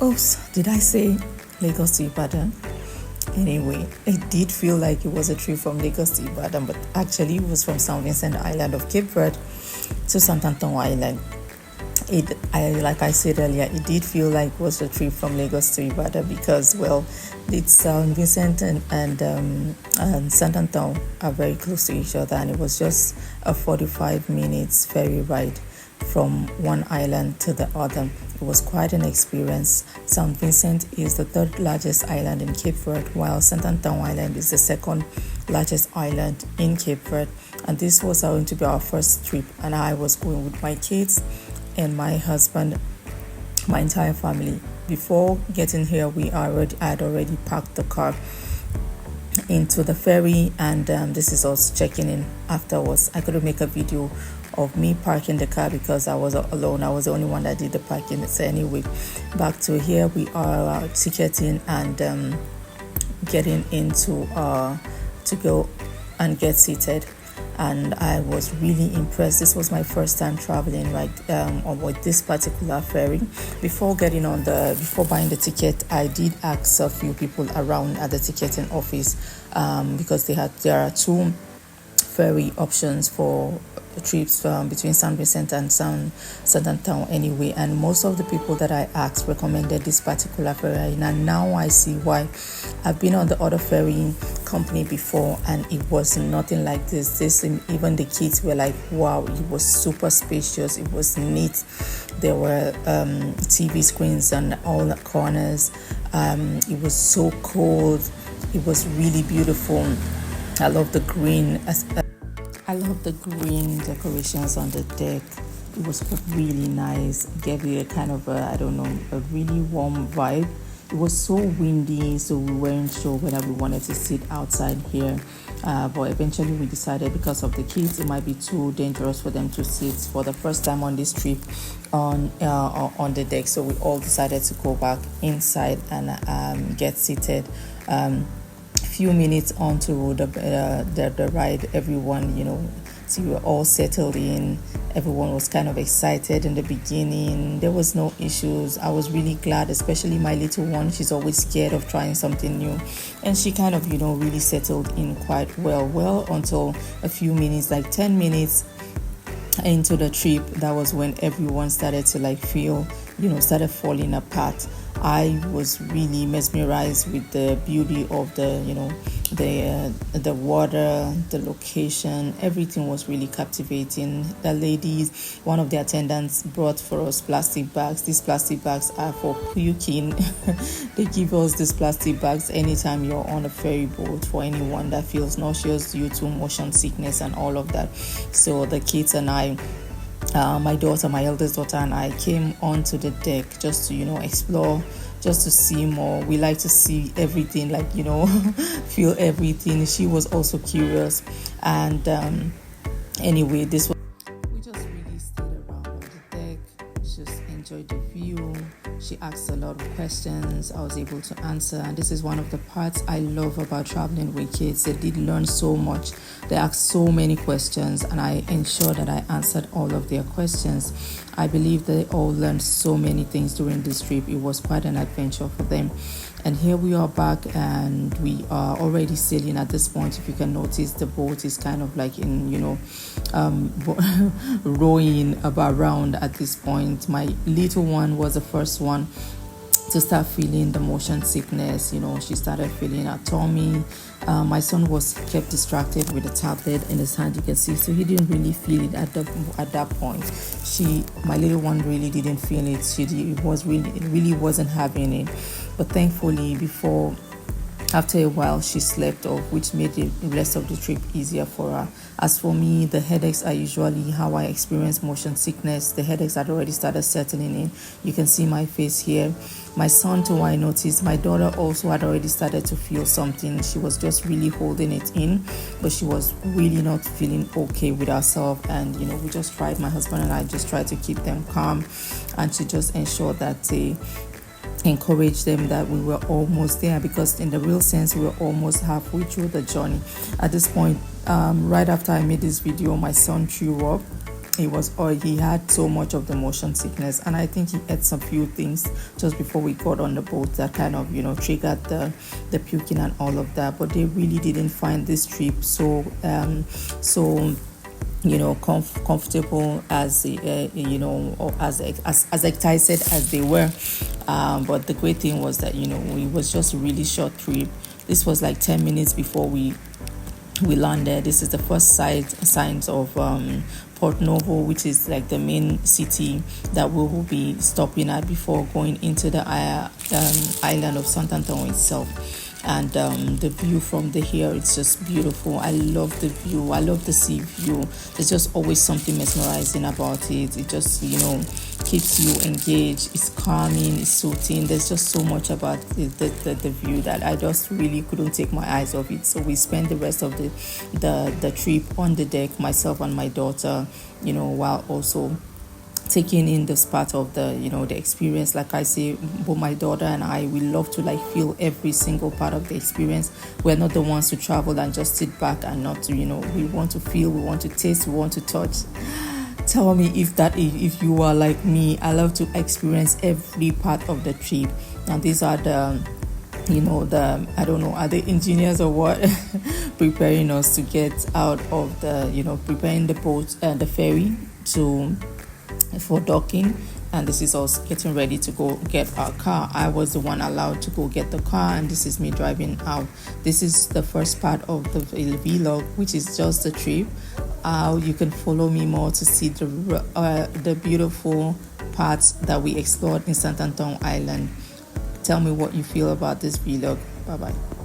Oops, did I say Lagos to Ibadan? Anyway, it did feel like it was a trip from Lagos to Ibadan, but actually it was from Sao Vincent Island of Cape Verde to Santo Antão Island. Like I said earlier, it did feel like it was a trip from Lagos to Ibadan because, well, it's Sao Vincent and Santo Antão are very close to each other, and it was just a 45 minutes ferry ride from one island to the other. It was quite an experience. Sao Vincent is the third largest island in Cape Verde, while Santo Antão Island is the second largest island in Cape Verde. And this was going to be our first trip, and I was going with my kids and my husband, my entire family. Before getting here, had already packed the car into the ferry, and this is us checking in afterwards. I couldn't make a video of me parking the car because I was alone. I was the only one that did the parking. So anyway, back to here, we are ticketing and getting into to go and get seated. And I was really impressed. This was my first time traveling with this particular ferry. Before buying the ticket, I did ask a few people around at the ticketing office because there are two ferry options for trips between San Vincent and Santo Antão anyway, and most of the people that I asked recommended this particular ferry, and now I see why. I've been on the other ferry company before, and it was nothing like this. Even the kids were like, wow, it was super spacious, it was neat. There were TV screens on all the corners. It was so cold. It was really beautiful. I love the green decorations on the deck. It was really nice. It gave you a kind of a really warm vibe. It was so windy, so we weren't sure whether we wanted to sit outside here. But eventually we decided, because of the kids, it might be too dangerous for them to sit for the first time on this trip on the deck. So we all decided to go back inside and get seated. Few minutes onto the ride, everyone, so we were all settled in. Everyone was kind of excited in the beginning. There was no issues. I was really glad, especially my little one. She's always scared of trying something new, and she kind of really settled in quite well until a few minutes, like 10 minutes into the trip. That was when everyone started to feel, started falling apart. I was really mesmerized with the beauty of the water, the location. Everything was really captivating. The ladies, one of the attendants brought for us plastic bags. These plastic bags are for puking. They give us these plastic bags anytime you're on a ferry boat, for anyone that feels nauseous due to motion sickness and all of that. So the kids and I, my eldest daughter and I, came onto the deck just to explore, just to see more. We like to see everything, feel everything. She was also curious, and anyway, we just really stayed around on the deck, just enjoyed the view. She asked a lot of questions. I was able to answer, and this is one of the parts I love about traveling with kids. They did learn so much. They asked so many questions, and I ensured that I answered all of their questions. I believe they all learned so many things during this trip. It was quite an adventure for them. And here we are back, and we are already sailing at this point. If you can notice, the boat is kind of rowing around at this point. My little one was the first one to start feeling the motion sickness. She started feeling her tummy. My son was kept distracted with a tablet in his hand, you can see, so he didn't really feel it at that point. My little one really didn't feel it. It really wasn't having it. But thankfully, after a while, she slept off, which made the rest of the trip easier for her. As for me, the headaches are usually how I experience motion sickness. The headaches had already started settling in. You can see my face here. My son too, I noticed. My daughter also had already started to feel something. She was just really holding it in, but she was really not feeling okay with herself. And my husband and I just tried to keep them calm, and to just ensure that they encourage them that we were almost there, because in the real sense we were almost halfway through the journey. At this point, right after I made this video, my son threw up. he had so much of the motion sickness, and I think he ate some few things just before we got on the boat that kind of triggered the puking and all of that. But they really didn't find this trip so comfortable as or as excited as they were. But the great thing was that it was just a really short trip. This was like 10 minutes before we landed. This is the first signs of Port Novo, which is like the main city that we will be stopping at before going into the island of Santo Antão itself. And the view from the here, it's just beautiful. I love the view. I love the sea view. There's just always something mesmerizing about it. It just keeps you engaged. It's calming, it's soothing. There's just so much about the view that I just really couldn't take my eyes off it. So we spent the rest of the trip on the deck, myself and my daughter, while also taking in this part of the the experience. Like I say, both my daughter and I, we love to feel every single part of the experience. We're not the ones to travel and just sit back and not to we want to feel, we want to taste, we want to touch. Tell me if you are like me. I love to experience every part of the trip. And these are the I don't know, are the engineers or what preparing us to get out of the preparing the boat, the ferry for docking. And this is us getting ready to go get our car. I was the one allowed to go get the car, and this is me driving out. This is the first part of the vlog, which is just the trip. You can follow me more to see the beautiful parts that we explored in Santo Antão Island. Tell me what you feel about this vlog. Bye bye.